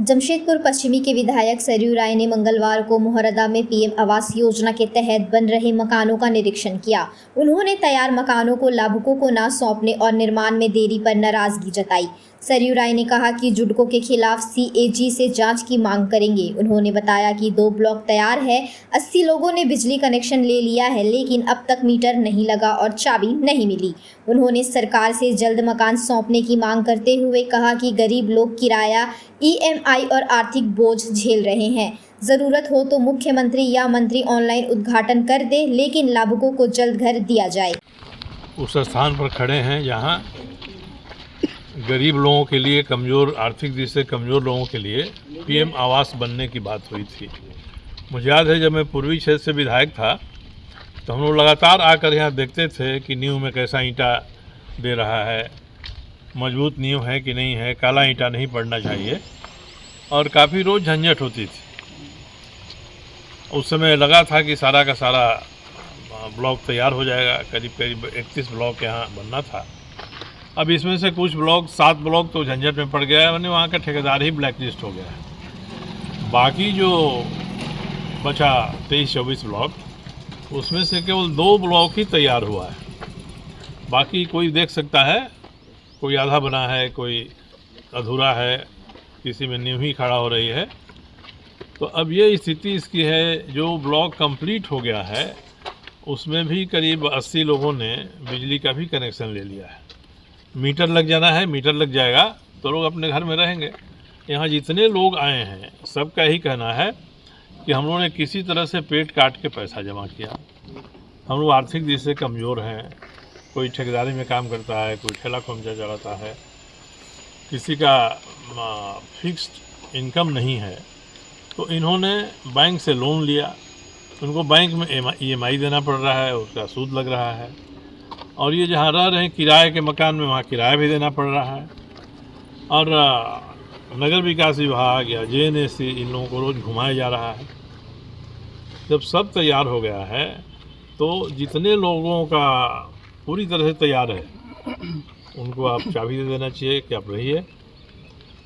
जमशेदपुर पश्चिमी के विधायक सरयू राय ने मंगलवार को मोहरदा में पीएम आवास योजना के तहत बन रहे मकानों का निरीक्षण किया। उन्होंने तैयार मकानों को लाभुकों को न सौंपने और निर्माण में देरी पर नाराजगी जताई। सरयू राय ने कहा कि जुडको के खिलाफ सीएजी से जांच की मांग करेंगे। उन्होंने बताया कि 2 ब्लॉक तैयार है, 80 लोगों ने बिजली कनेक्शन ले लिया है, लेकिन अब तक मीटर नहीं लगा और चाबी नहीं मिली। उन्होंने सरकार से जल्द मकान सौंपने की मांग करते हुए कहा कि गरीब लोग किराया, ईएमआई और आर्थिक बोझ झेल रहे हैं। ज़रूरत हो तो मुख्यमंत्री या मंत्री ऑनलाइन उद्घाटन कर दे, लेकिन लाभुकों को जल्द घर दिया जाए। उस स्थान पर खड़े हैं जहां गरीब लोगों के लिए, कमज़ोर, आर्थिक दृष्टि से कमज़ोर लोगों के लिए पीएम आवास बनने की बात हुई थी। मुझे याद है जब मैं पूर्वी क्षेत्र से विधायक था तो हम लोग लगातार आकर यहाँ देखते थे कि नींव में कैसा ईंटा दे रहा है, मजबूत नींव है कि नहीं है, काला ईंटा नहीं पड़ना चाहिए, और काफ़ी रोज़ झंझट होती थी। उस समय लगा था कि सारा का सारा ब्लॉक तैयार हो जाएगा, करीब करीब 31 ब्लॉक यहाँ बनना था। अब इसमें से कुछ ब्लॉक, 7 ब्लॉक तो झंझट में पड़ गया है, मैंने वहाँ का ठेकेदार ही ब्लैक लिस्ट हो गया है। बाकी जो बचा 23-24 ब्लॉक, उसमें से केवल 2 ब्लॉक ही तैयार हुआ है। बाकी कोई देख सकता है, कोई आधा बना है, कोई अधूरा है, किसी में नींव ही खड़ा हो रही है। तो अब ये स्थिति इसकी है, जो ब्लॉक कंप्लीट हो गया है उसमें भी करीब 80 लोगों ने बिजली का भी कनेक्शन ले लिया है। मीटर लग जाना है, मीटर लग जाएगा तो लोग अपने घर में रहेंगे। यहाँ जितने लोग आए हैं सबका ही कहना है कि हम लोगों ने किसी तरह से पेट काट के पैसा जमा किया। हम लोग आर्थिक दृष्टि से कमज़ोर हैं, कोई ठेकेदारी में काम करता है, कोई ठेला खोमचा चलाता है, किसी का फिक्स्ड इनकम नहीं है, तो इन्होंने बैंक से लोन लिया। उनको बैंक में ईएमआई देना पड़ रहा है, उसका सूद लग रहा है, और ये जहाँ रह रहे हैं किराए के मकान में, वहाँ किराया भी देना पड़ रहा है। और नगर विकास विभाग या जेएनएसी इन लोगों को रोज़ घुमाया जा रहा है। जब सब तैयार हो गया है तो जितने लोगों का पूरी तरह से तैयार है उनको आप चाबी दे देना चाहिए कि आप रहिए।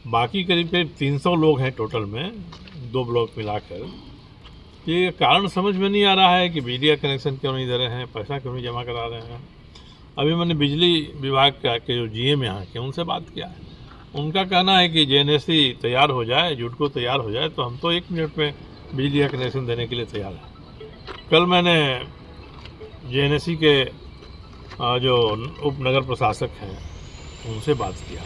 बाकी करीब करीब 300 लोग हैं टोटल में, 2 ब्लॉक मिलाकर। ये कारण समझ में नहीं आ रहा है कि बिजली का कनेक्शन क्यों नहीं दे रहे हैं, पैसा क्यों नहीं जमा करा रहे हैं। अभी मैंने बिजली विभाग के जो जीएम यहाँ के उनसे बात किया है। उनका कहना है कि जेएनएसी तैयार हो जाए, जुडको तैयार हो जाए तो हम तो 1 मिनट में बिजली का कनेक्शन देने के लिए तैयार हैं। कल मैंने जेएनएसी के जो उप नगर प्रशासक हैं उनसे बात किया।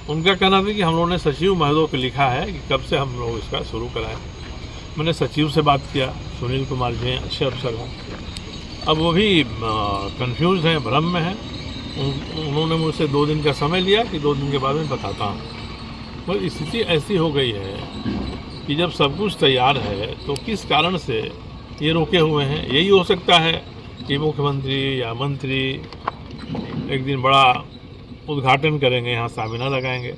उनका कहना था कि हम लोगों ने सचिव महोदय को लिखा है कि कब से हम लोग इसका शुरू कराएं। मैंने सचिव से बात किया, सुनील कुमार जी अच्छे अफसर हैं। अब वो भी कंफ्यूज हैं, भ्रम में हैं। उन्होंने मुझसे 2 दिन का समय लिया कि 2 दिन के बाद में बताता हूँ। पर स्थिति ऐसी हो गई है कि जब सब कुछ तैयार है तो किस कारण से ये रोके हुए हैं। यही हो सकता है कि मुख्यमंत्री या मंत्री एक दिन बड़ा उद्घाटन करेंगे, यहाँ सामिना लगाएंगे।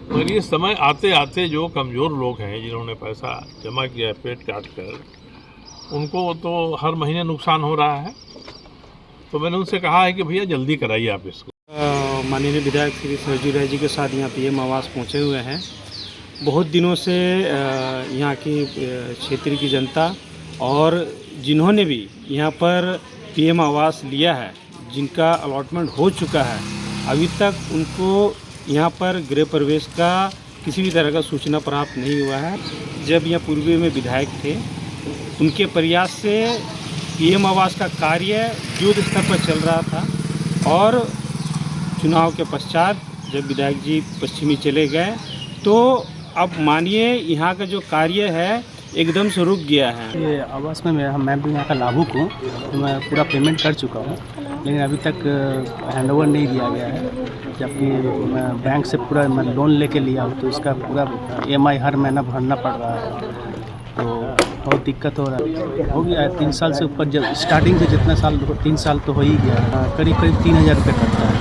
मगर ये समय आते आते जो कमज़ोर लोग हैं, जिन्होंने पैसा जमा किया है पेट काट कर, उनको तो हर महीने नुकसान हो रहा है। तो मैंने उनसे कहा है कि भैया जल्दी कराइए आप इसको। माननीय विधायक श्री सरयू राय जी के साथ यहाँ पीएम आवास पहुँचे हुए हैं। बहुत दिनों से यहाँ की क्षेत्र की जनता और जिन्होंने भी यहाँ पर पीएम आवास लिया है, जिनका अलॉटमेंट हो चुका है, अभी तक उनको यहाँ पर गृह प्रवेश का किसी भी तरह का सूचना प्राप्त नहीं हुआ है। जब यहाँ पूर्वी में विधायक थे, उनके प्रयास से पीएम आवास का कार्य युद्ध स्तर पर चल रहा था, और चुनाव के पश्चात जब विधायक जी पश्चिमी चले गए तो अब मानिए यहाँ का जो कार्य है एकदम से रुक गया है। ये आवास में मैं भी यहाँ का लाभुक हूँ, तो मैं पूरा पेमेंट कर चुका हूँ, लेकिन अभी तक हैंडओवर नहीं दिया गया है। जबकि मैं बैंक से पूरा मैं लोन लेके लिया हूँ, तो इसका पूरा ईएमआई हर महीना भरना पड़ रहा है, तो बहुत दिक्कत हो रहा है। हो गया है 3 साल से ऊपर, जब स्टार्टिंग से जितना साल 3 साल तो हो ही गया, करीब 3000 रुपये कटता है।